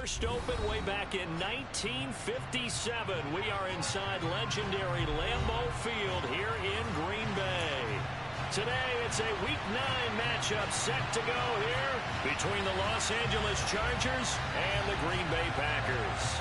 first opened way back in 1957. We are inside legendary Lambeau Field here in Green Bay. Today, it's a Week 9 matchup set to go here between the Los Angeles Chargers and the Green Bay Packers.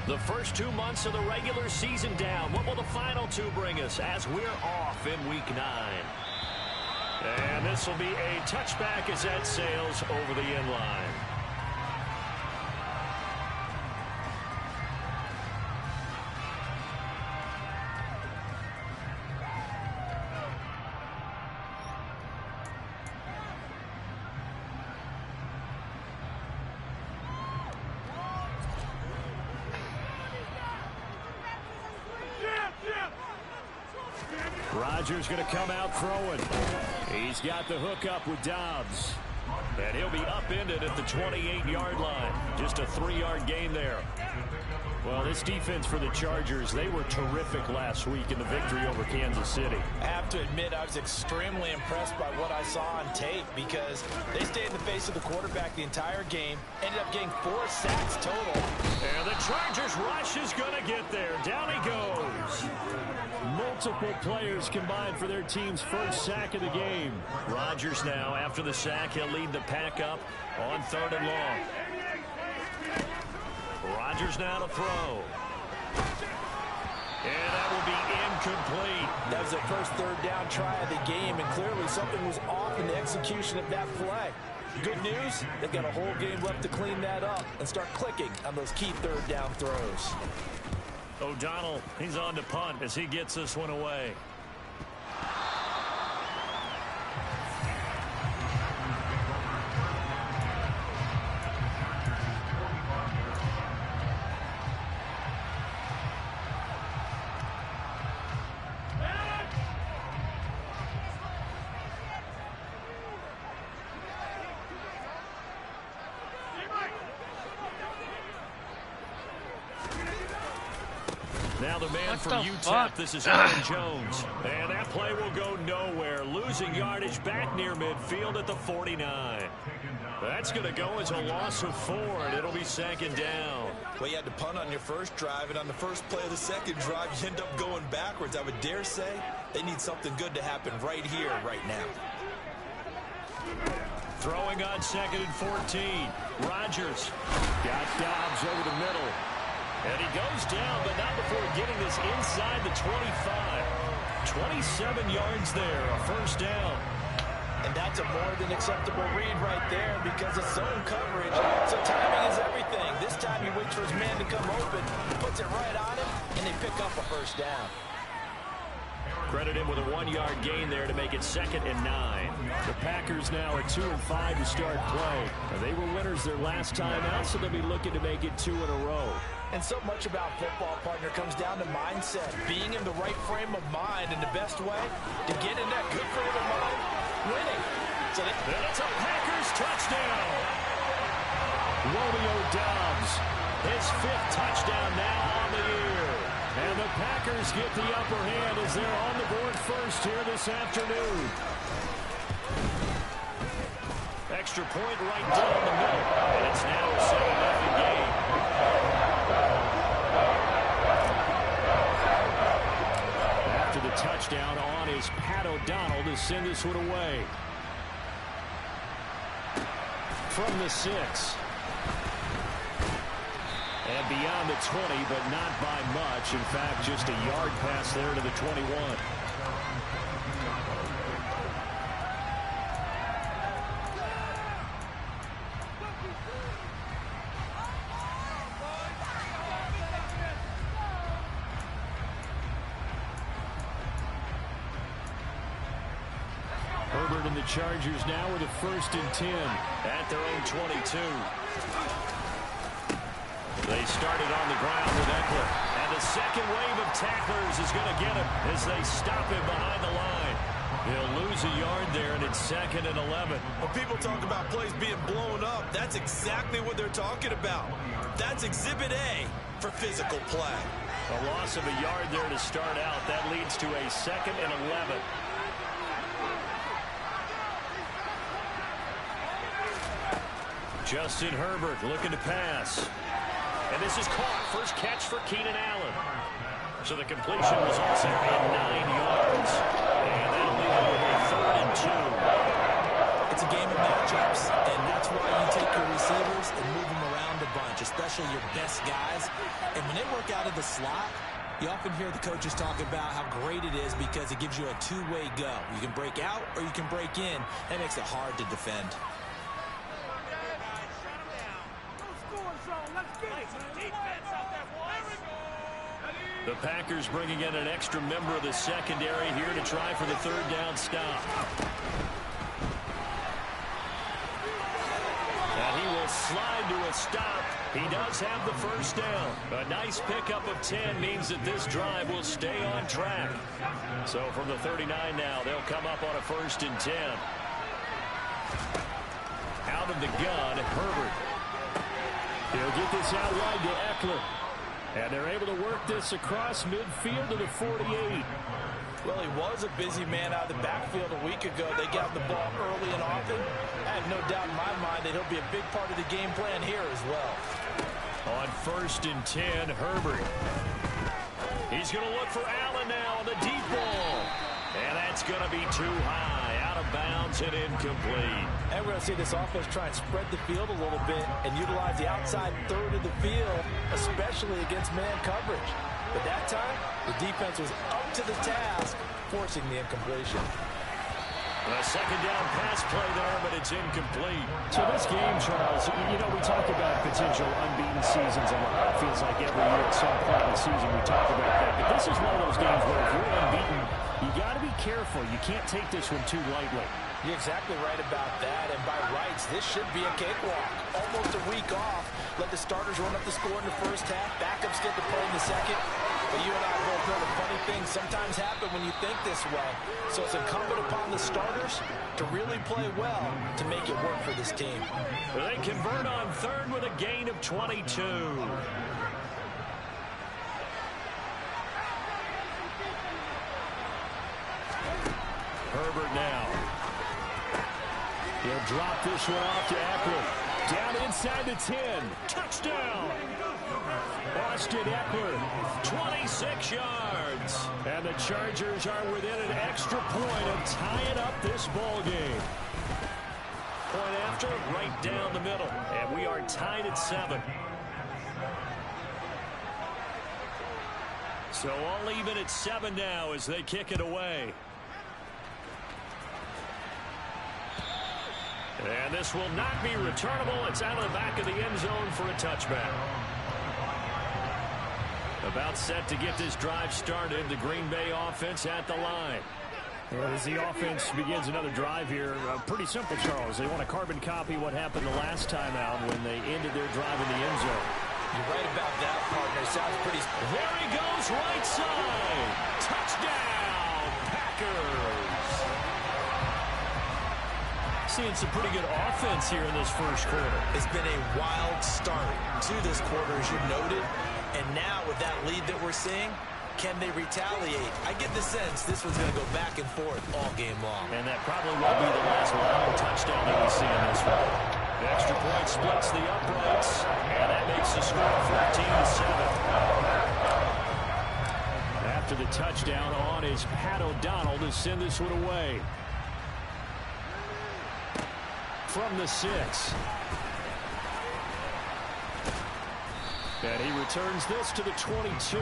The first 2 months of the regular season down. What will the final 2 bring us as we're off in Week 9? And this will be a touchback as that sails over the end line. Rodgers going to come out throwing. He's got the hook up with Dobbs. And he'll be upended at the 28-yard line. Just a 3-yard gain there. Well, this defense for the Chargers, they were terrific last week in the victory over Kansas City. I have to admit, I was extremely impressed by what I saw on tape because they stayed in the face of the quarterback the entire game, ended up getting 4 sacks total. And the Chargers rush is going to get there. Down he goes. Multiple players combined for their team's first sack of the game. Rodgers now, after the sack, he'll lead the pack up on 3rd and long. Rodgers now to throw. And that will be incomplete. That was their first 3rd down try of the game, and clearly something was off in the execution of that play. Good news, they've got a whole game left to clean that up and start clicking on those key 3rd down throws. O'Donnell, he's on to punt as he gets this one away. Now the man from UTEP, this is Aaron Jones. And that play will go nowhere. Losing yardage back near midfield at the 49. That's going to go as a loss of 4, and it'll be 2nd down. Well, you had to punt on your first drive, and on the first play of the second drive, you end up going backwards. I would dare say they need something good to happen right here, right now. Throwing on 2nd and 14. Rodgers got Dobbs over the middle. And he goes down, but not before getting this inside the 25. 27 yards there, a 1st down. And that's a more than acceptable read right there because it's zone coverage. So timing is everything. This time he waits for his man to come open, puts it right on him, and they pick up a 1st down. Credit him with a 1-yard gain there to make it 2nd and 9. The Packers now are 2 and 5 to start play. They were winners their last time out, so they'll be looking to make it 2 in a row. And so much about football, partner, comes down to mindset. Being in the right frame of mind, and the best way to get in that good frame of mind, winning. So it's a Packers touchdown. Romeo Dobbs, his 5th touchdown now on the year. And the Packers get the upper hand as they're on the board first here this afternoon. Extra point right down the middle. And it's now a 7-0 game. After the touchdown on is Pat O'Donnell to send this one away. From the 6. And beyond the 20, but not by much. In fact, just a yard pass there to the 21. the Chargers now with a 1st and 10 at their own 22. They started on the ground with Eckler. And the second wave of tacklers is going to get him as they stop him behind the line. He'll lose a yard there, and it's 2nd and 11. When people talk about plays being blown up, that's exactly what they're talking about. That's Exhibit A for physical play. A loss of a yard there to start out. That leads to a 2nd and 11. Justin Herbert looking to pass. And this is caught. First catch for Keenan Allen. So the completion was also in 9 yards. And that'll leave it with a 3rd and 2. It's a game of matchups, and that's why you take your receivers and move them around a bunch, especially your best guys. And when they work out of the slot, you often hear the coaches talk about how great it is because it gives you a two-way go. You can break out or you can break in. That makes it hard to defend. The Packers bringing in an extra member of the secondary here to try for the 3rd down stop. And he will slide to a stop. He does have the 1st down. A nice pickup of 10 means that this drive will stay on track. So from the 39 now, they'll come up on a 1st and 10. Out of the gun, Herbert. He'll get this out wide to Eckler. And they're able to work this across midfield to the 48. Well, he was a busy man out of the backfield a week ago. They got the ball early and often. I have no doubt in my mind that he'll be a big part of the game plan here as well. On 1st and 10, Herbert. He's going to look for Allen now on the deep ball. And that's going to be too high. Out of bounds and incomplete. And we're going to see this offense try and spread the field a little bit and utilize the outside 3rd of the field, especially against man coverage. But that time, the defense was up to the task, forcing the incompletion. A 2nd down pass play there, but it's incomplete. So this game, Charles, you know, we talk about potential unbeaten seasons a lot. It feels like every year at some point in the season we talk about that. But this is one of those games where if you're unbeaten, you got to be careful. You can't take this one too lightly. You're exactly right about that, and by rights, this should be a cakewalk. Almost a week off. Let the starters run up the score in the 1st half. Backups get to play in the 2nd. But you and I both know the funny things sometimes happen when you think this way. So it's incumbent upon the starters to really play well to make it work for this team. They convert on 3rd with a gain of 22. Herbert now. He'll drop this one off to Eckler. Down inside the 10. Touchdown. Austin Eckler, 26 yards. And the Chargers are within an extra point of tying up this ball game. Point after, right down the middle. And we are tied at 7. So all even at 7 now as they kick it away. And this will not be returnable. It's out of the back of the end zone for a touchback. About set to get this drive started. The Green Bay offense at the line. Well, as the offense begins another drive here, pretty simple, Charles. They want to carbon copy what happened the last time out when they ended their drive in the end zone. You're right about that, partner. Sounds pretty... There he goes, right side. Touchdown, Packers. Seeing some pretty good offense here in this 1st quarter. It's been a wild start to this quarter, as you noted. And now with that lead that we're seeing, can they retaliate? I get the sense this one's going to go back and forth all game long. And that probably won't be the last long touchdown that we see in this one. The extra point splits the uprights, and that makes the score 14-7. After the touchdown on is Pat O'Donnell to send this one away. From the 6. And he returns this to the 22.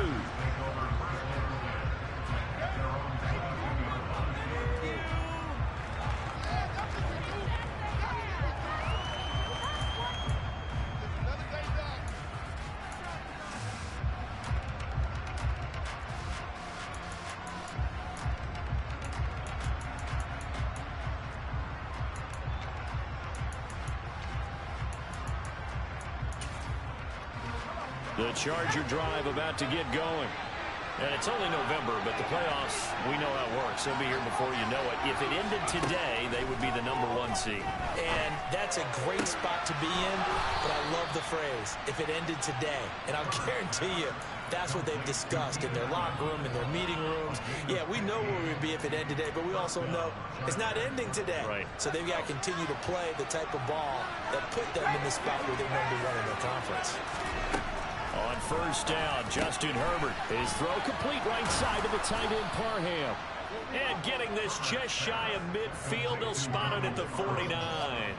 The Charger drive about to get going. And it's only November, but the playoffs, we know how it works. They'll be here before you know it. If it ended today, they would be the #1 seed. And that's a great spot to be in, but I love the phrase, if it ended today. And I'll guarantee you, that's what they've discussed in their locker room, in their meeting rooms. Yeah, we know where we'd be if it ended today, but we also know it's not ending today. Right. So they've got to continue to play the type of ball that put them in the spot where they're #1 in their conference. On first down, Justin Herbert. His throw complete right side to the tight end, Parham. And getting this just shy of midfield, they'll spot it at the 49.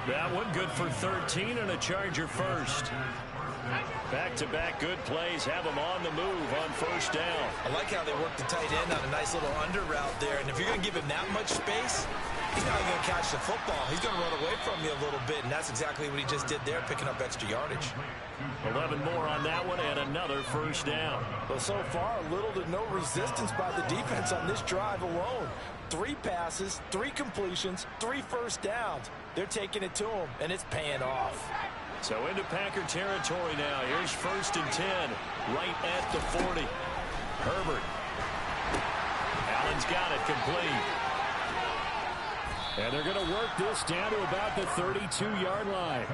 That one good for 13 and a Charger first. Back-to-back good plays have them on the move on first down. I like how they work the tight end on a nice little under route there. And if you're going to give him that much space, he's not going to catch the football. He's going to run away from you a little bit, and that's exactly what he just did there, picking up extra yardage. 11 more on that one and another first down. Well, so far, little to no resistance by the defense on this drive alone. 3 passes, 3 completions, 3 first downs. They're taking it to him, and it's paying off. So into Packer territory now. Here's first and 10, right at the 40. Herbert. Allen's got it complete. And they're going to work this down to about the 32-yard line.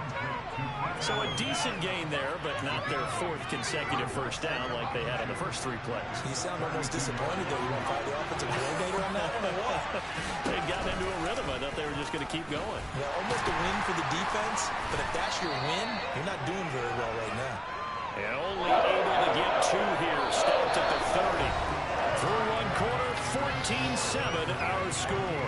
So a decent gain there, but not their 4th consecutive first down like they had on the first 3 plays. You sound almost disappointed, though. You want to fire the offensive coordinator on that one or what? They got into a rhythm. I thought they were just going to keep going. Yeah, almost a win for the defense, but if that's your win, you're not doing very well right now. And only able to get 2 here. Stopped at the 30. Through 1 quarter, 14-7 our score.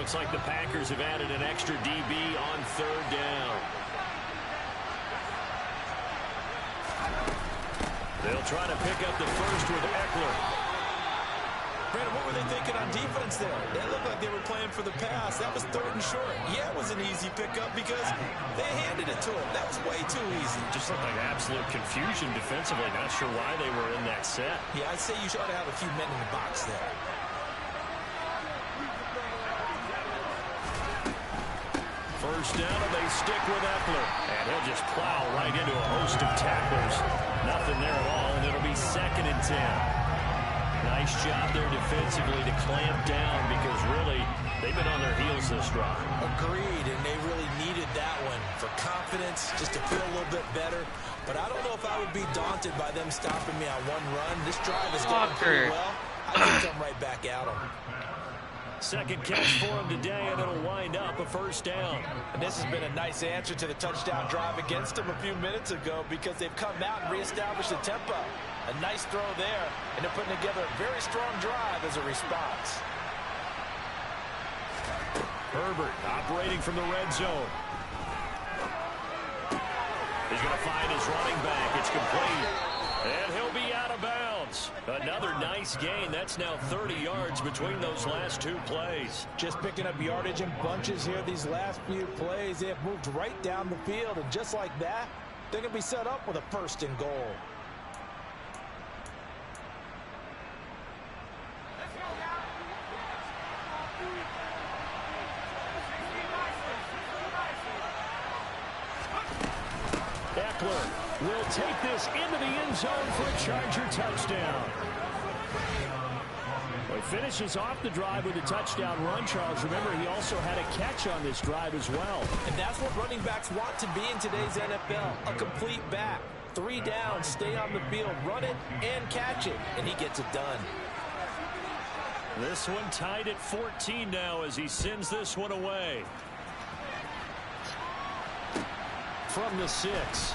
Looks like the Packers have added an extra DB on 3rd down. They'll try to pick up the first with Eckler. Brandon, what were they thinking on defense there? That looked like they were playing for the pass. That was 3rd and short. Yeah, it was an easy pickup because they handed it to him. That was way too easy. Just looked like absolute confusion defensively. Not sure why they were in that set. Yeah, I'd say you ought to have a few men in the box there. First down, and they stick with Eckler. And he'll just plow right into a host of tacklers. Nothing there at all, and it'll be 2nd and 10. Nice job there defensively to clamp down because really they've been on their heels this drive. Agreed, and they really needed that one for confidence, just to feel a little bit better. But I don't know if I would be daunted by them stopping me on 1 run. This drive is going pretty well. I can come right back at them. 2nd catch for him today, and it'll wind up a first down. And this has been a nice answer to the touchdown drive against them a few minutes ago because they've come out and reestablished the tempo. A nice throw there, and they're putting together a very strong drive as a response. Herbert operating from the red zone. He's going to find his running back. It's complete. And he'll be out of bounds. Another nice gain. That's now 30 yards between those last 2 plays. Just picking up yardage in bunches here these last few plays. They have moved right down the field, and just like that, they're going to be set up with a 1st and goal. Eckler will take this into the end zone for a Charger touchdown. Well, he finishes off the drive with a touchdown run, Charles. Remember, he also had a catch on this drive as well. And that's what running backs want to be in today's NFL, a complete back. 3 downs, stay on the field, run it, and catch it, and he gets it done. This one tied at 14 now as he sends this one away. From the 6.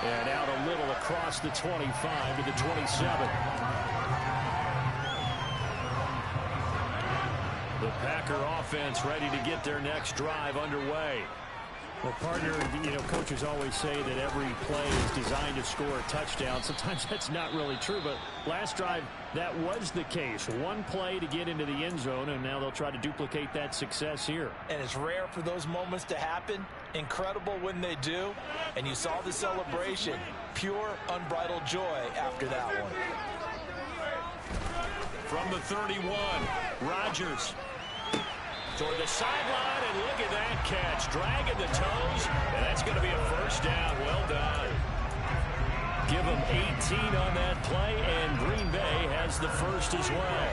And out a little across the 25 to the 27. The Packer offense ready to get their next drive underway. Well, partner, coaches always say that every play is designed to score a touchdown. Sometimes that's not really true, but last drive, that was the case. One play to get into the end zone, and now they'll try to duplicate that success here. And it's rare for those moments to happen. Incredible when they do. And you saw the celebration. Pure, unbridled joy after that one. From the 31, Rodgers. Toward the sideline, and look at that catch. Dragging the toes, and that's going to be a first down. Well done. Give them 18 on that play, and Green Bay has the first as well.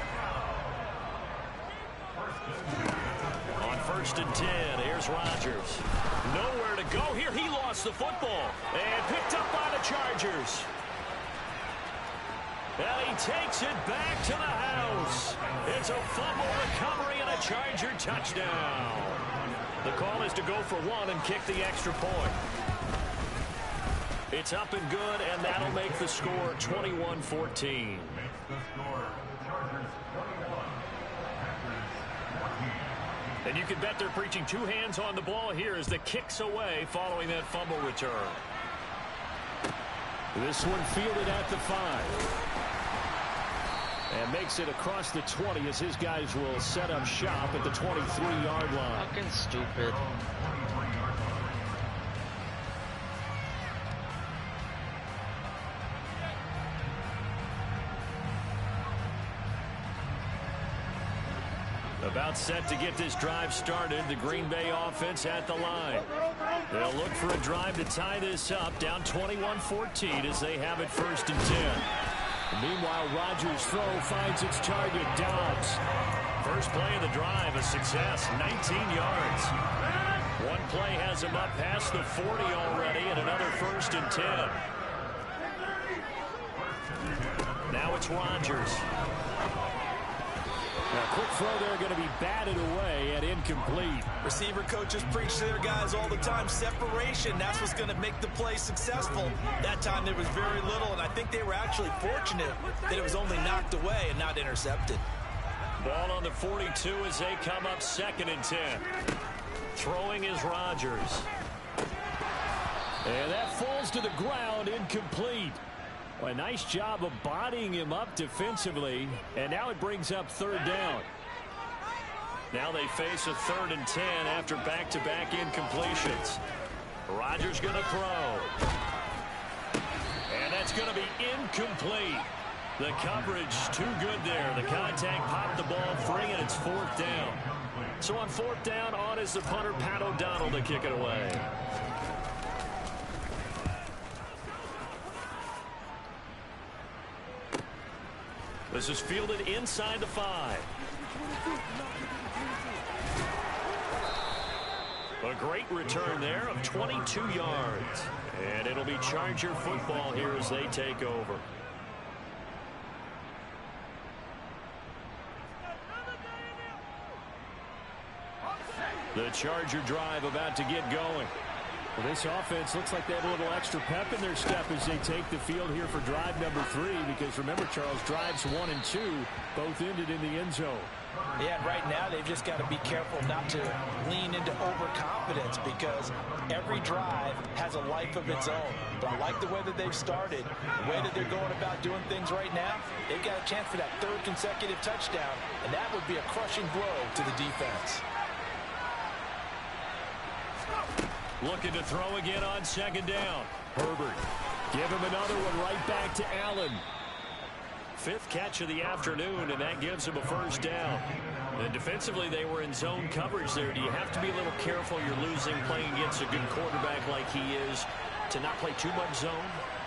On 1st and 10, here's Rodgers. Nowhere to go here. He lost the football and picked up by the Chargers. And he takes it back to the house. It's a fumble recovery and a Charger touchdown. The call is to go for one and kick the extra point. It's up and good, and that'll make the score 21-14. And you can bet they're preaching two hands on the ball here as the kick's away following that fumble return. This one fielded at the 5. And makes it across the 20 as his guys will set up shop at the 23-yard line. Fucking stupid. About set to get this drive started. The Green Bay offense at the line. They'll look for a drive to tie this up. Down 21-14 as they have it 1st and 10. Meanwhile, Rodgers' throw finds its target, Dobbs. First play of the drive, a success, 19 yards. One play has him up past the 40 already, and another 1st and 10. Now it's Rodgers. Now, quick throw there, going to be batted away and incomplete. Receiver coaches preach to their guys all the time. Separation, that's what's going to make the play successful. That time there was very little, and I think they were actually fortunate that it was only knocked away and not intercepted. Ball on the 42 as they come up 2nd and 10. Throwing is Rodgers. And that falls to the ground, incomplete. Well, a nice job of bodying him up defensively, and now it brings up 3rd down. Now they face a 3rd and 10 after back-to-back incompletions. Rodgers going to throw. And that's going to be incomplete. The coverage too good there. The contact popped the ball free, and it's 4th down. So on 4th down, on is the punter, Pat O'Donnell, to kick it away. This is fielded inside the 5. A great return there of 22 yards. And it'll be Charger football here as they take over. The Charger drive about to get going. Well, this offense looks like they have a little extra pep in their step as they take the field here for drive number 3. Because remember, Charles, drives 1 and 2 both ended in the end zone. Yeah, right now they've just got to be careful not to lean into overconfidence because every drive has a life of its own. But I like the way that they've started, the way that they're going about doing things right now. They've got a chance for that 3rd consecutive touchdown, and that would be a crushing blow to the defense. Looking to throw again on 2nd down. Herbert. Give him another one right back to Allen. 5th catch of the afternoon, and that gives him a 1st down. And defensively, they were in zone coverage there. Do you have to be a little careful? You're losing playing against a good quarterback like he is to not play too much zone?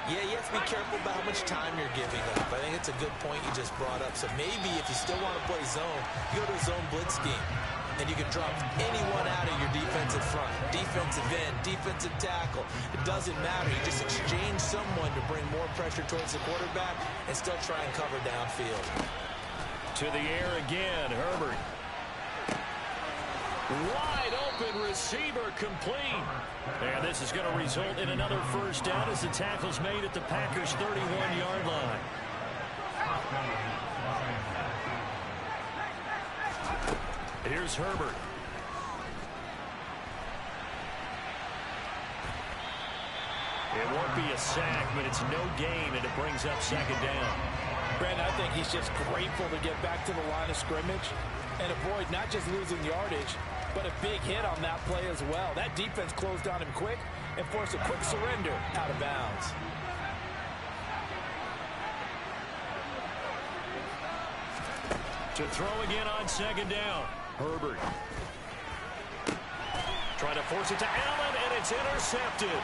Yeah, you have to be careful about how much time you're giving up. I think it's a good point you just brought up. So maybe if you still want to play zone, you go to a zone blitz scheme. And you can drop anyone out of your defensive front, defensive end, defensive tackle. It doesn't matter. You just exchange someone to bring more pressure towards the quarterback and still try and cover downfield. To the air again, Herbert. Wide open receiver complete. And this is going to result in another 1st down as the tackle's made at the Packers' 31-yard line. Here's Herbert. It won't be a sack, but it's no gain, and it brings up second down. Brandon, I think he's just grateful to get back to the line of scrimmage and avoid not just losing yardage, but a big hit on that play as well. That defense closed on him quick and forced a quick surrender out of bounds. To throw again on second down. Herbert. Trying to force it to Allen, and it's intercepted.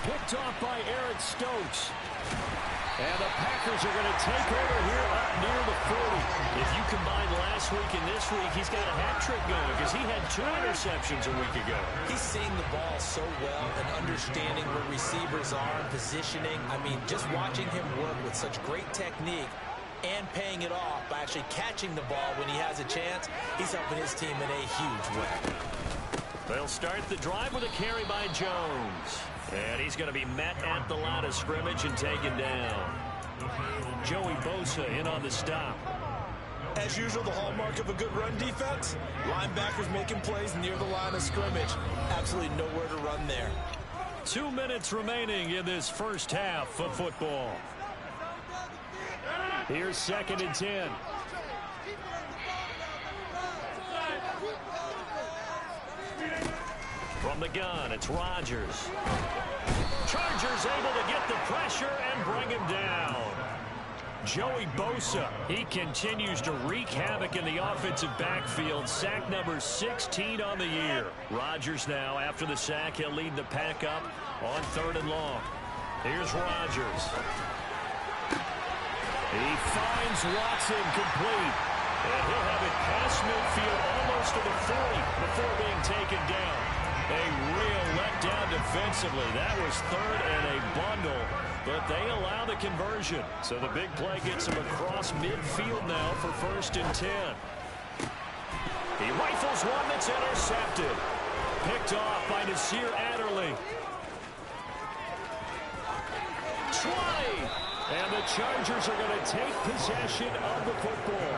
Picked off by Eric Stokes. And the Packers are going to take over here up near the 40. If you combine last week and this week, he's got a hat trick going because he had 2 interceptions a week ago. He's seeing the ball so well and understanding where receivers are and positioning. I mean, just watching him work with such great technique and paying it off by actually catching the ball when he has a chance, he's helping his team in a huge way. They'll start the drive with a carry by Jones. And he's going to be met at the line of scrimmage and taken down. Joey Bosa in on the stop. As usual, the hallmark of a good run defense, linebackers making plays near the line of scrimmage. Absolutely nowhere to run there. 2 minutes remaining in this first half of football. Here's 2nd and 10. From the gun, it's Rodgers. Chargers able to get the pressure and bring him down. Joey Bosa, he continues to wreak havoc in the offensive backfield. Sack number 16 on the year. Rodgers now, after the sack, he'll lead the pack up on 3rd and long. Here's Rodgers. He finds Watson complete. And he'll have it past midfield almost to the 40 before being taken down. A real letdown defensively. That was 3rd and a bundle, but they allow the conversion. So the big play gets him across midfield now for 1st and 10. He rifles one that's intercepted. Picked off by Nasir Adderley. 20. And the Chargers are going to take possession of the football.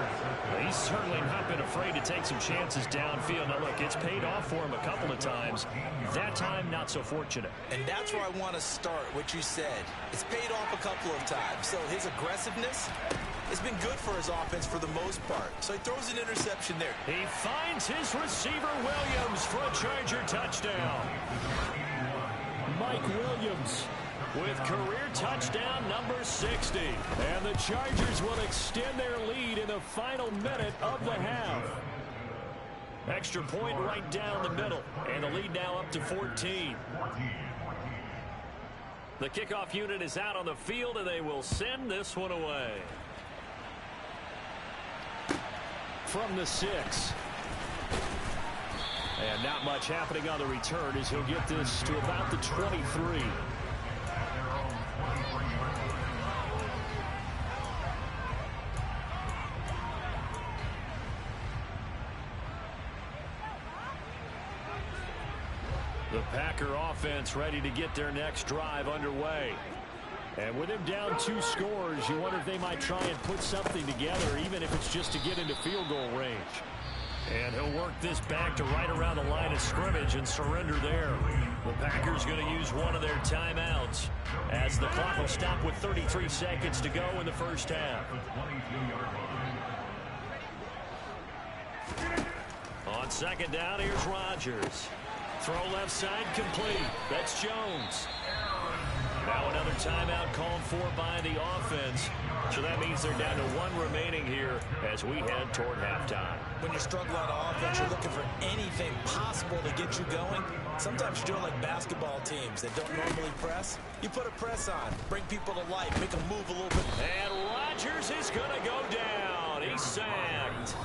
He's certainly not been afraid to take some chances downfield. Now, look, it's paid off for him a couple of times. That time, not so fortunate. And that's where I want to start, what you said. It's paid off a couple of times. So his aggressiveness has been good for his offense for the most part. So he throws an interception there. He finds his receiver, Williams, for a Charger touchdown. Mike Williams with career touchdown number 60. And the Chargers will extend their lead in the final minute of the half. Extra point right down the middle. And the lead now up to 14. The kickoff unit is out on the field, and they will send this one away. From the 6. And not much happening on the return as he'll get this to about the 23. The Packer offense ready to get their next drive underway. And with him down 2 scores, you wonder if they might try and put something together, even if it's just to get into field goal range. And he'll work this back to right around the line of scrimmage and surrender there. The Packers going to use one of their timeouts as the clock will stop with 33 seconds to go in the first half. On second down, here's Rodgers. Throw left side complete. That's Jones. Now another timeout called for by the offense. So that means they're down to 1 remaining here as we head toward halftime. When you're struggling on offense, you're looking for anything possible to get you going. Sometimes you're doing like basketball teams that don't normally press. You put a press on, bring people to life, make them move a little bit. And Rodgers is going to go down. He's sacked.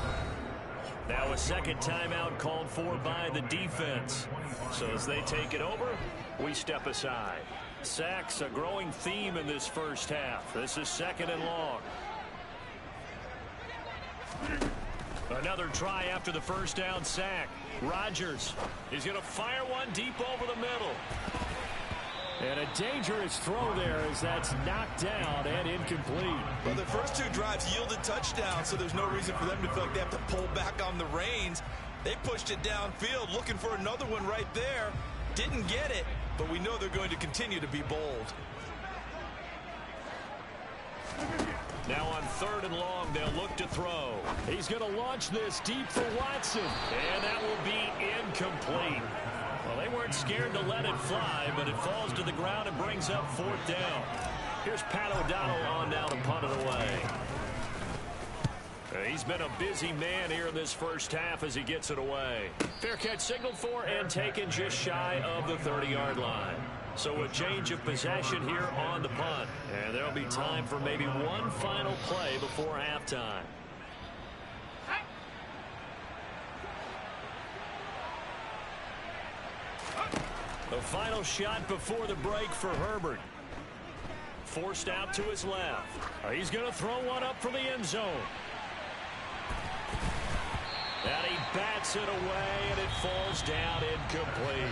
Now a second timeout called for by the defense. So as they take it over, we step aside. Sacks a growing theme in this first half. This is 2nd and long. Another try after the first down sack. Rodgers is going to fire one deep over the middle. And a dangerous throw there as that's knocked down and incomplete. Well, the first 2 drives yielded touchdowns, so there's no reason for them to feel like they have to pull back on the reins. They pushed it downfield, looking for another one right there. Didn't get it. but we know they're going to continue to be bold. Now on 3rd and long, they'll look to throw. He's going to launch this deep for Watson. And that will be incomplete. Well, they weren't scared to let it fly, but it falls to the ground and brings up 4th down. Here's Pat O'Donnell on now to punt it away. He's been a busy man here in this first half as he gets it away. Fair catch signaled for and taken just shy of the 30-yard line. So a change of possession here on the punt. And there'll be time for maybe one final play before halftime. The final shot before the break for Herbert. Forced out to his left. He's going to throw one up for the end zone. And he bats it away, and it falls down incomplete.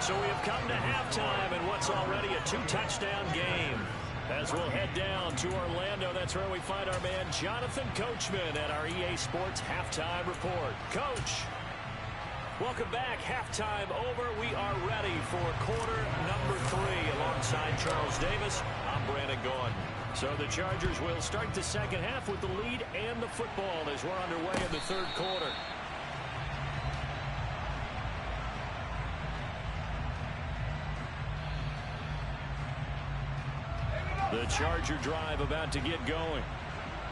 So we have come to halftime in what's already a 2-touchdown game. As we'll head down to Orlando, that's where we find our man Jonathan Coachman at our EA Sports Halftime Report. Coach, welcome back. Halftime over. We are ready for quarter number 3 alongside Charles Davis. I'm Brandon Gordon. So the Chargers will start the second half with the lead and the football as we're underway in the 3rd quarter. The Charger drive about to get going.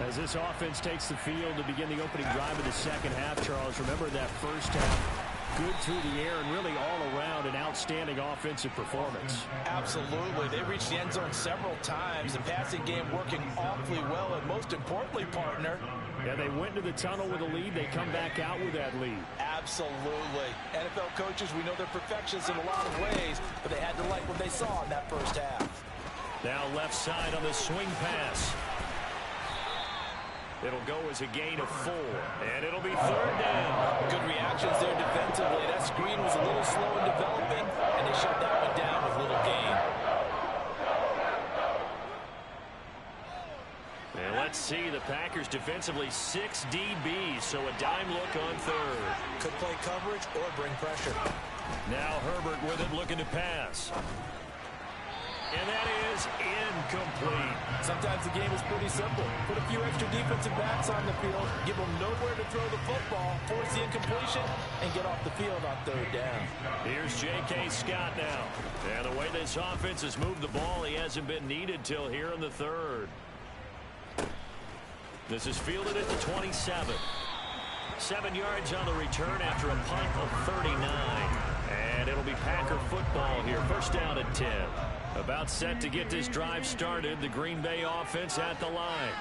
As this offense takes the field to begin the opening drive of the second half, Charles, remember that first half, good through the air and really all around an outstanding offensive performance. Absolutely. They reached the end zone several times. The passing game working awfully well, and most importantly, partner, yeah, they went into the tunnel with a lead. They come back out with that lead. Absolutely. NFL coaches, we know they're perfectionists in a lot of ways, but they had to like what they saw in that first half. Now left side on the swing pass. It'll go as a gain of 4, and it'll be 3rd down. Good reactions there defensively. That screen was a little slow in developing, and they shut that one down with little gain. And let's see, the Packers defensively 6 DBs, so a dime look on 3rd. Could play coverage or bring pressure. Now Herbert with it, looking to pass. And that is incomplete. Sometimes the game is pretty simple. Put a few extra defensive backs on the field, give them nowhere to throw the football, force the incompletion, and get off the field on 3rd down. Here's J.K. Scott now. And the way this offense has moved the ball, he hasn't been needed till here in the 3rd. This is fielded at the 27. 7 yards on the return after a punt of 39. And it'll be Packer football here. First down at 10. About set to get this drive started. The Green Bay offense at the line.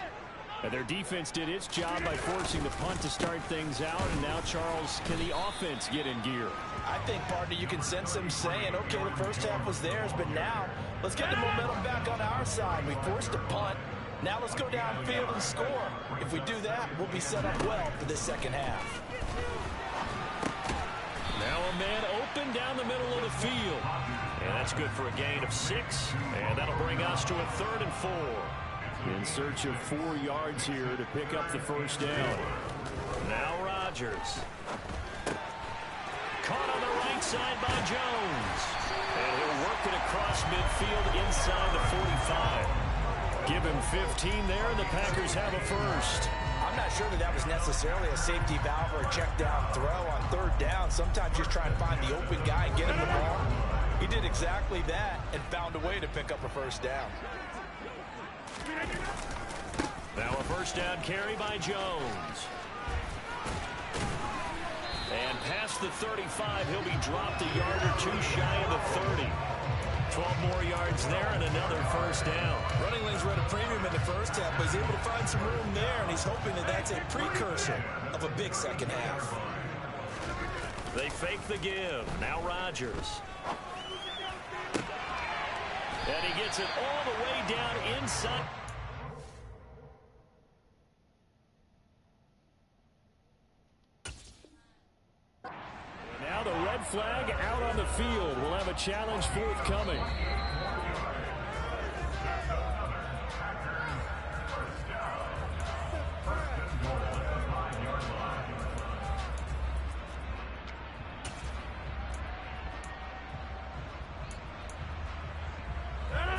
And their defense did its job by forcing the punt to start things out. And now, Charles, can the offense get in gear? I think, partner, you can sense them saying, okay, the first half was theirs, but now let's get the momentum back on our side. We forced a punt. Now let's go downfield and score. If we do that, we'll be set up well for this second half. Now a man open down the middle of the field. And that's good for a gain of 6. And that'll bring us to a 3rd and 4. In search of 4 yards here to pick up the first down. Now Rodgers. Caught on the right side by Jones. And he'll work it across midfield inside the 45. Give him 15 there, and the Packers have a first. I'm not sure that was necessarily a safety valve or a check down throw on 3rd down. Sometimes just try and find the open guy and get him the ball. He did exactly that and found a way to pick up a first down. Now a first down carry by Jones. And past the 35, he'll be dropped a yard or 2 shy of the 30. 12 more yards there and another first down. Running lanes were at a premium in the first half, but he's able to find some room there, and he's hoping that that's a precursor of a big second half. They fake the give. Now Rodgers. And he gets it all the way down inside. Now the red flag out on the field. We'll have a challenge forthcoming.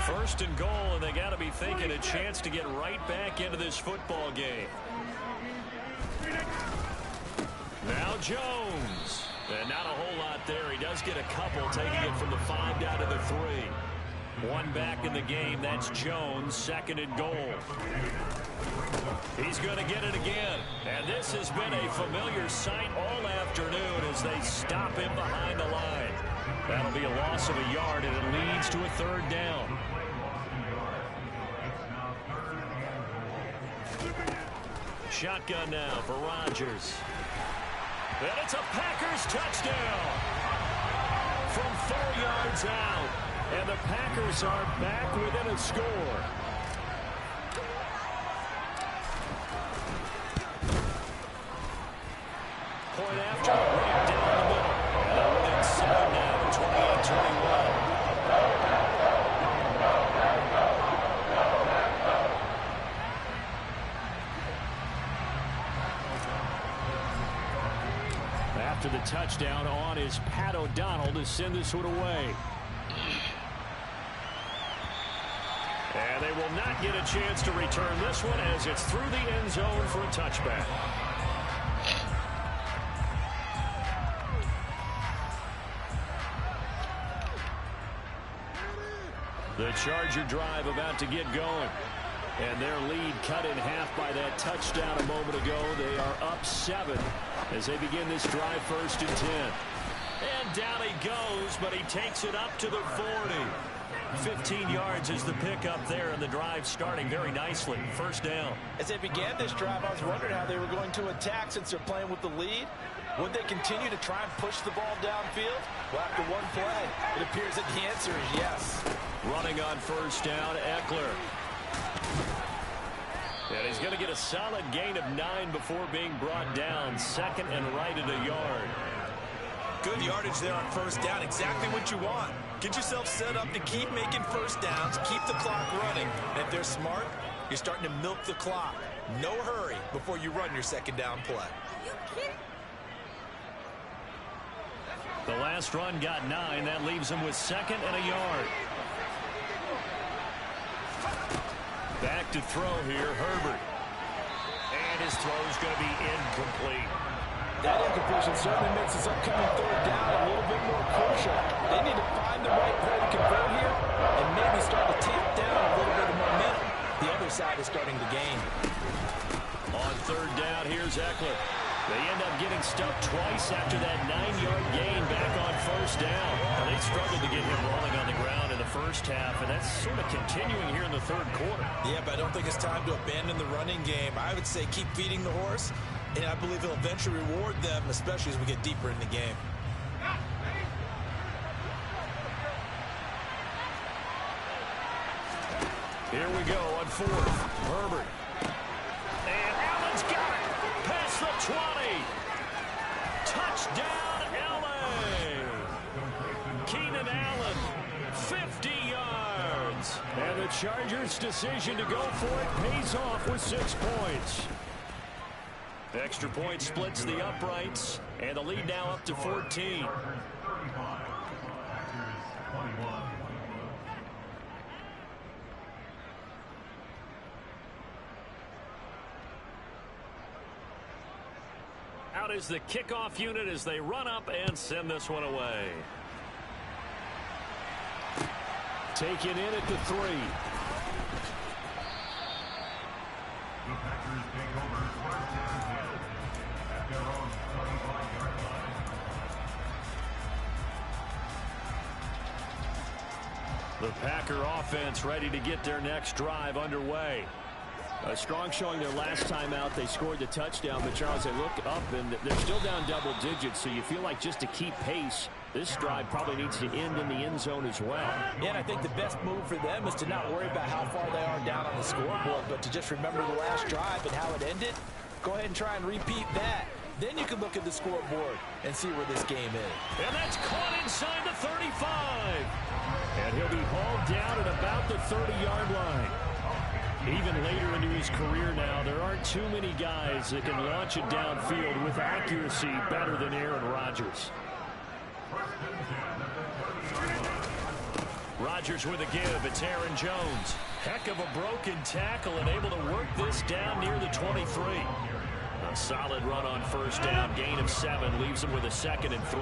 First and goal, and they got to be thinking a chance to get right back into this football game. Now Jones. And not a whole lot there. He does get a couple, taking it from the 5 down to the 3. One back in the game. That's Jones, second and goal. He's going to get it again. And this has been a familiar sight all afternoon as they stop him behind the line. That'll be a loss of a yard, and it leads to a 3rd down. Shotgun now for Rodgers. And it's a Packers touchdown from 4 yards out. And the Packers are back within a score. Point after, right down the middle. And they're inside now, 28-21. After the touchdown, on is Pat O'Donnell to send this one away. And they will not get a chance to return this one as it's through the end zone for a touchback. The Charger drive about to get going. And their lead cut in half by that touchdown a moment ago. They are up 7 as they begin this drive, 1st and 10. And down he goes, but he takes it up to the 40. 15 yards is the pickup there, and the drive starting very nicely. 1st down. As they began this drive, I was wondering how they were going to attack since they're playing with the lead. Would they continue to try and push the ball downfield? Well, after one play, it appears that the answer is yes. Running on 1st down, Eckler. And he's going to get a solid gain of 9 before being brought down. 2nd and right at a yard. Good yardage there on 1st down. Exactly what you want. Get yourself set up to keep making 1st downs, keep the clock running. And if they're smart, you're starting to milk the clock. No hurry before you run your 2nd down play. The last run got 9. That leaves him with 2nd and a yard. Back to throw here, Herbert. And his throw's going to be incomplete. That incompletion certainly makes this upcoming 3rd down a little bit more crucial. They need to find the right play to convert here and maybe start to tamp down a little bit of momentum. The other side is starting to gain. On 3rd down, here's Eckler. They end up getting stuffed twice after that 9-yard gain back on 1st down. Now, they struggled to get him rolling on the ground in the 1st half, and that's sort of continuing here in the 3rd quarter. Yeah, but I don't think it's time to abandon the running game. I would say keep feeding the horse, and I believe he'll eventually reward them, especially as we get deeper in the game. Here we go on 4th. Herbert. And Allen's got it. Past the 20. Touchdown, L.A. Keenan Allen, 50 yards. And the Chargers' decision to go for it pays off with 6 points. Extra point splits the uprights, and the lead now up to 14. Out is the kickoff unit as they run up and send this one away. Taken in at the 3. The Packer offense ready to get their next drive underway. A strong showing their last time out. They scored the touchdown, but Charles, they look up and they're still down double digits, so you feel like just to keep pace, this drive probably needs to end in the end zone as well. Yeah, and I think the best move for them is to not worry about how far they are down on the scoreboard, but to just remember the last drive and how it ended. Go ahead and try and repeat that. Then you can look at the scoreboard and see where this game is. And that's caught inside the 35. And he'll be hauled down at about the 30-yard line. Even later into his career now, there aren't too many guys that can launch it downfield with accuracy better than Aaron Rodgers. Rodgers with a give. It's Aaron Jones. Heck of a broken tackle and able to work this down near the 23. A solid run on first down. Gain of 7 leaves him with a 2nd and 3.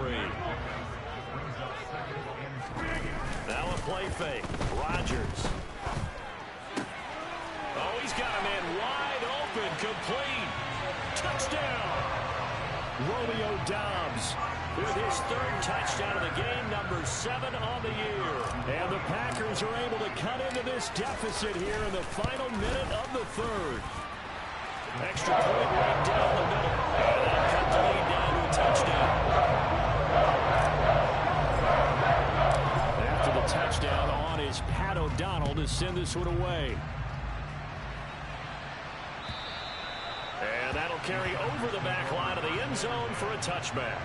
Now a play fake. Rodgers. Oh, he's got a man wide open. Complete. Touchdown. Romeo Doubs with his 3rd touchdown of the game, number 7 on the year. And the Packers are able to cut into this deficit here in the final minute of the 3rd. Extra point right down the middle. And that cuts the lead down to a touchdown. After the touchdown on is Pat O'Donnell to send this one away. And that'll carry over the back line of the end zone for a touchback.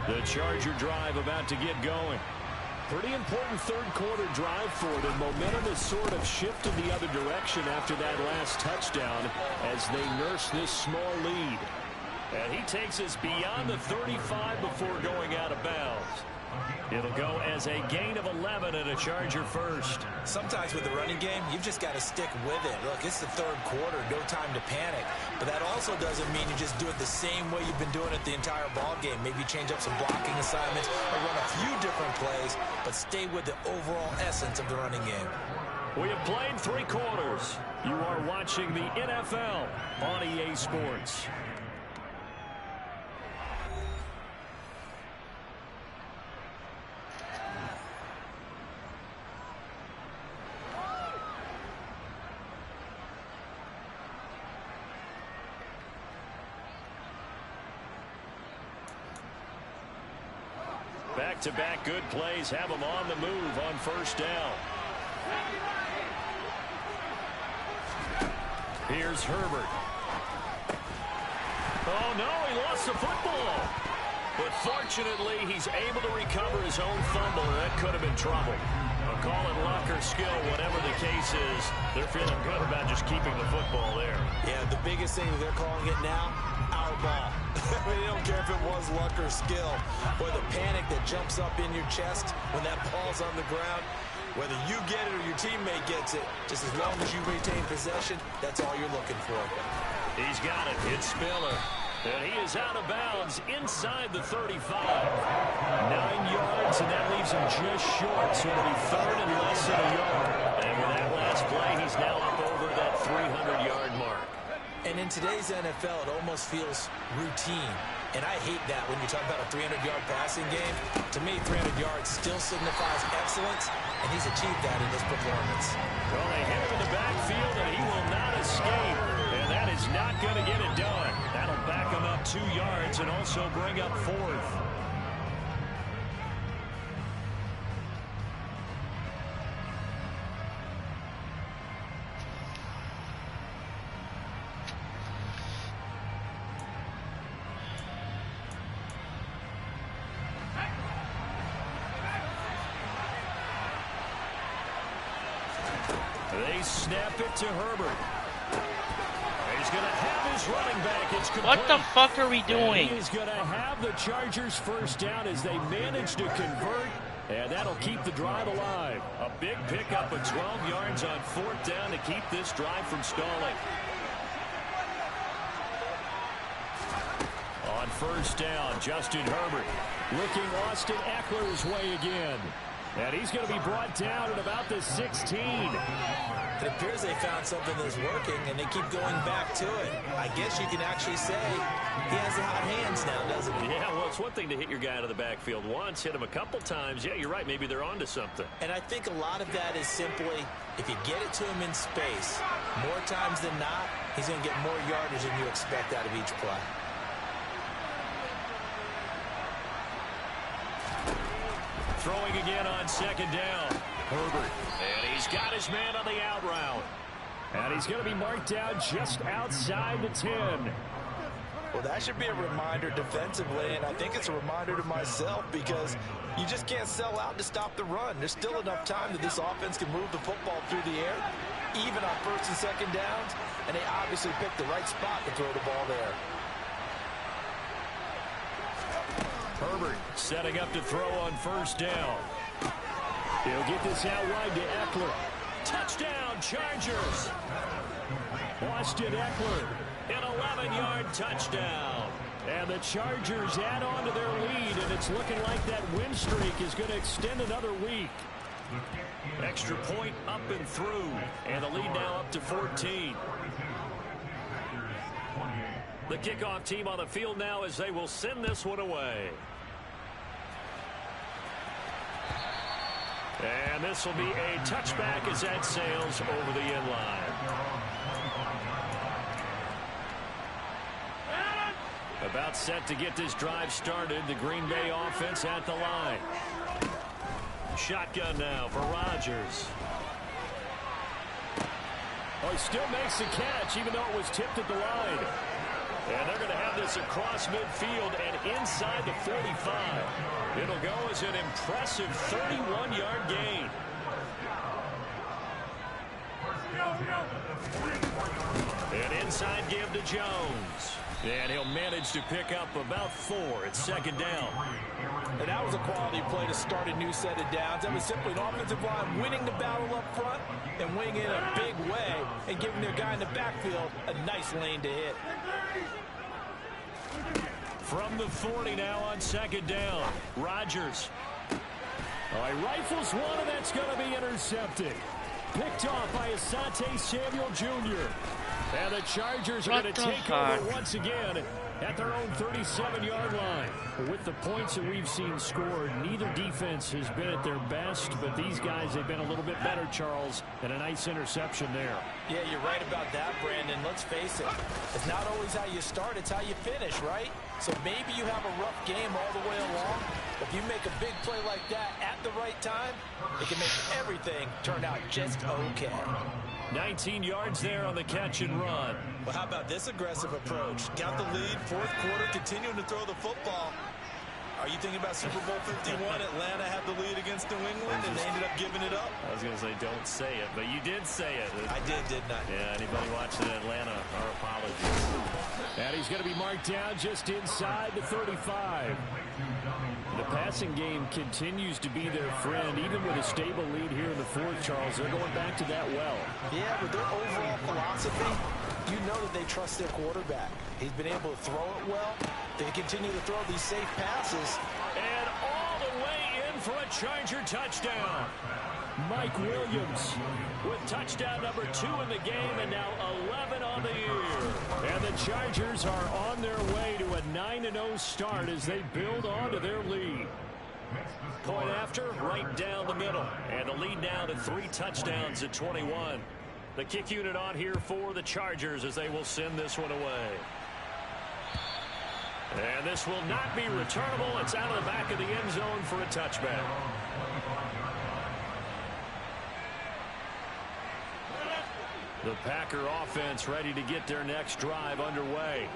The Charger drive about to get going. Pretty important 3rd quarter drive for them. Momentum has sort of shifted the other direction after that last touchdown as they nurse this small lead. And he takes us beyond the 35 before going out of bounds. It'll go as a gain of 11 and a Charger first. Sometimes with the running game, you've just got to stick with it. Look, it's the 3rd quarter, no time to panic. But that also doesn't mean you just do it the same way you've been doing it the entire ball game. Maybe change up some blocking assignments or run a few different plays, but stay with the overall essence of the running game. We have played 3 quarters. You are watching the NFL on EA Sports. Back-to-back good plays have them on the move on first down. Here's Herbert. Oh, no, he lost the football. But fortunately, he's able to recover his own fumble, and that could have been trouble. I'll call it luck or skill, whatever the case is. They're feeling good about just keeping the football there. Yeah, the biggest thing that they're calling it now, our ball. I mean, they don't care if it was luck or skill. Boy, the panic that jumps up in your chest when that ball's on the ground, whether you get it or your teammate gets it, just as long as you retain possession, that's all you're looking for. He's got it. It's Spiller. And he is out of bounds inside the 35. 9 yards, and that leaves him just short. So it'll be 3rd and less than a yard. And with that last play, he's now up over that 300-yard mark. And in today's NFL, it almost feels routine. And I hate that when you talk about a 300-yard passing game. To me, 300 yards still signifies excellence, and he's achieved that in this performance. Well, they hit him in the backfield, and he will not escape. And that is not going to get it done. That'll back him up 2 yards and also bring up 4th. They snap it to Herbert. He's going to have his running back. It's complete. What the fuck are we doing? And he is going to have the Chargers first down as they manage to convert. And that'll keep the drive alive. A big pickup of 12 yards on 4th down to keep this drive from stalling. On first down, Justin Herbert looking Austin Eckler's way again. And he's going to be brought down at about the 16. It appears they found something that's working, and they keep going back to it. I guess you can actually say he has the hot hands now, doesn't he? Yeah, well, it's one thing to hit your guy out of the backfield once, hit him a couple times. Yeah, you're right. Maybe they're onto something. And I think a lot of that is simply, if you get it to him in space, more times than not, he's going to get more yardage than you expect out of each play. Throwing again on 2nd down. Herbert. And he's got his man on the out route. And he's going to be marked down just outside the 10. Well, that should be a reminder defensively, and I think it's a reminder to myself because you just can't sell out to stop the run. There's still enough time that this offense can move the football through the air, even on first and second downs, and they obviously picked the right spot to throw the ball there. Herbert setting up to throw on first down. He'll get this out wide to Eckler. Touchdown, Chargers. Austin Eckler. An 11-yard touchdown. And the Chargers add on to their lead, and it's looking like that win streak is going to extend another week. Extra point up and through, and the lead now up to 14. The kickoff team on the field now as they will send this one away. And this will be a touchback as that sails over the end line. About set to get this drive started. The Green Bay offense at the line. Shotgun now for Rodgers. Oh, he still makes the catch, even though it was tipped at the line. And they're going to have this across midfield and inside the 45. It'll go as an impressive 31-yard gain. An inside give to Jones. And he'll manage to pick up about 4 at second down. And that was a quality play to start a new set of downs. That was simply an offensive line winning the battle up front and winning it in a big way and giving their guy in the backfield a nice lane to hit. From the 40 now on second down. Rodgers. Oh, he rifles one, and that's going to be intercepted. Picked off by Asante Samuel Jr. And the Chargers are going to take over once again at their own 37-yard line. With the points that we've seen scored, neither defense has been at their best, but these guys have been a little bit better, Charles, and a nice interception there. Yeah, you're right about that, Brandon. Let's face it. It's not always how you start, it's how you finish, right? So maybe you have a rough game all the way along. If you make a big play like that at the right time, it can make everything turn out just okay. 19 yards there on the catch and run. Well, how about this aggressive approach? Got the lead, fourth quarter, continuing to throw the football. Are you thinking about Super Bowl 51? Atlanta had the lead against New England, and they ended up giving it up? I was going to say, don't say it, but you did say it. I did, didn't I? Yeah, anybody watching Atlanta, our apologies. And he's going to be marked down just inside the 35. The passing game continues to be their friend. Even with a stable lead here in the fourth, Charles, they're going back to that well. Yeah, with their overall philosophy, you know that they trust their quarterback. He's been able to throw it well. They continue to throw these safe passes. And all the way in for a Charger touchdown. Mike Williams with touchdown number 2 in the game and now 11 on the year. And the Chargers are on their way to a 9-0 start as they build on to their lead. Point after, right down the middle. And the lead now to 3 touchdowns at 21. The kick unit on here for the Chargers as they will send this one away. And this will not be returnable. It's out of the back of the end zone for a touchback. The Packer offense ready to get their next drive underway.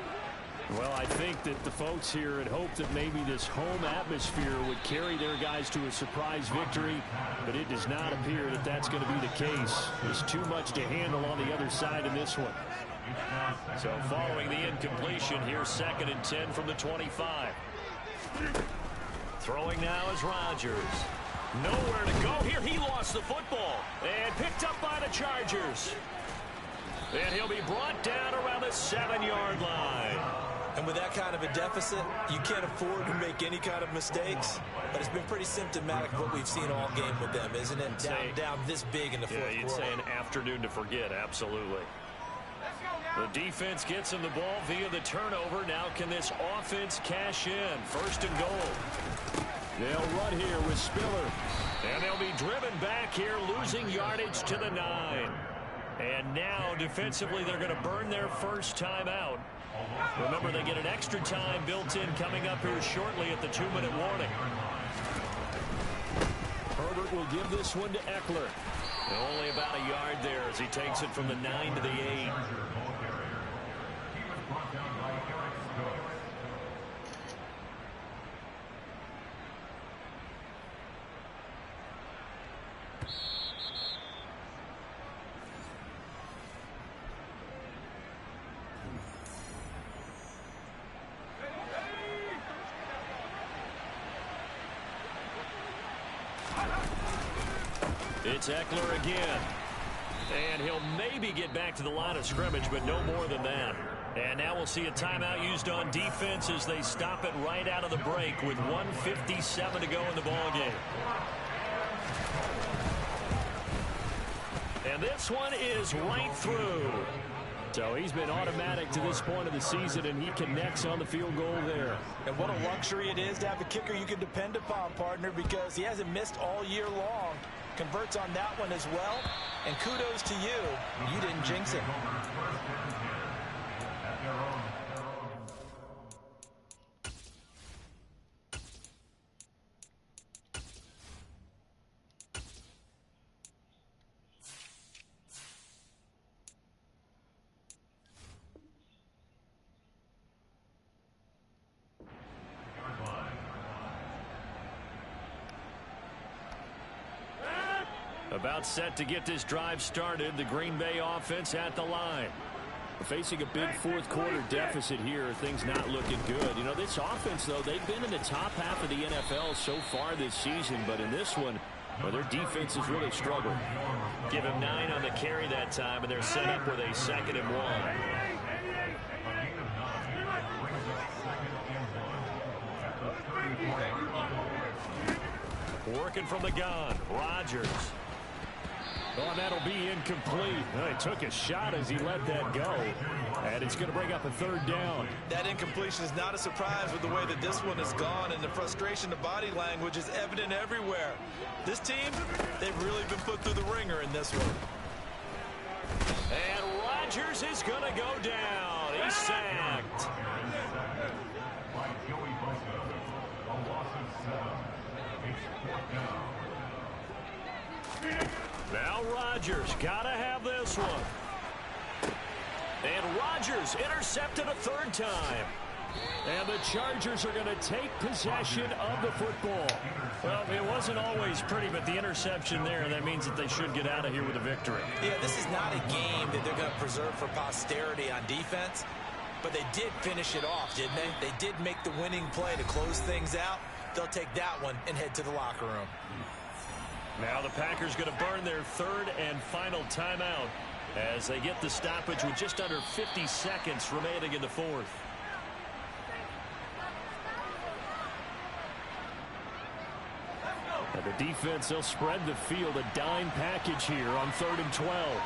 Well, I think that the folks here had hoped that maybe this home atmosphere would carry their guys to a surprise victory, but it does not appear that that's going to be the case. There's too much to handle on the other side in this one. So following the incompletion, here's 2nd and 10 from the 25. Throwing now is Rodgers. Nowhere to go here. He lost the football and picked up by the Chargers. And he'll be brought down around the 7-yard line. And with that kind of a deficit, you can't afford to make any kind of mistakes. But it's been pretty symptomatic of what we've seen all game with them, isn't it? Down this big in the fourth quarter. Yeah, you'd say an afternoon to forget, absolutely. The defense gets him the ball via the turnover. Now can this offense cash in? 1st and goal. They'll run here with Spiller. And they'll be driven back here, losing yardage to the 9. And now, defensively, they're going to burn their first time out. Remember, they get an extra time built in coming up here shortly at the 2-minute warning. Herbert will give this one to Eckler. Only about a yard there as he takes it from the 9 to the 8. It's Eckler again. And he'll maybe get back to the line of scrimmage, but no more than that. And now we'll see a timeout used on defense as they stop it right out of the break with 1:57 to go in the ballgame. And this one is right through. So he's been automatic to this point of the season, and he connects on the field goal there. And what a luxury it is to have a kicker you can depend upon, partner, because he hasn't missed all year long. Converts on that one as well. And kudos to you. You didn't jinx him. About set to get this drive started. The Green Bay offense at the line. Facing a big fourth quarter deficit here. Things not looking good. You know, this offense, though, they've been in the top half of the NFL so far this season. But in this one, well, their defense has really struggled. Give him 9 on the carry that time, and they're set up with a 2nd and 1. Working from the gun, Rodgers. Oh, and that'll be incomplete. Well, he took a shot as he let that go. And it's going to bring up a 3rd down. That incompletion is not a surprise with the way that this one has gone, and the frustration, the body language is evident everywhere. This team, they've really been put through the ringer in this one. And Rodgers is going to go down. He's sacked. Now Rodgers got to have this one. And Rodgers intercepted a 3rd time. And the Chargers are going to take possession of the football. Well, it wasn't always pretty, but the interception there, that means that they should get out of here with a victory. Yeah, this is not a game that they're going to preserve for posterity on defense, but they did finish it off, didn't they? They did make the winning play to close things out. They'll take that one and head to the locker room. Now the Packers going to burn their 3rd and final timeout as they get the stoppage with just under 50 seconds remaining in the 4th. And the defense, they'll spread the field, a dime package here on 3rd and 12.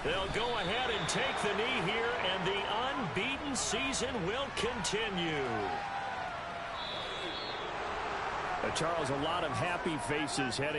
They'll go ahead and take the knee here, and the unbeaten season will continue. Charles, a lot of happy faces heading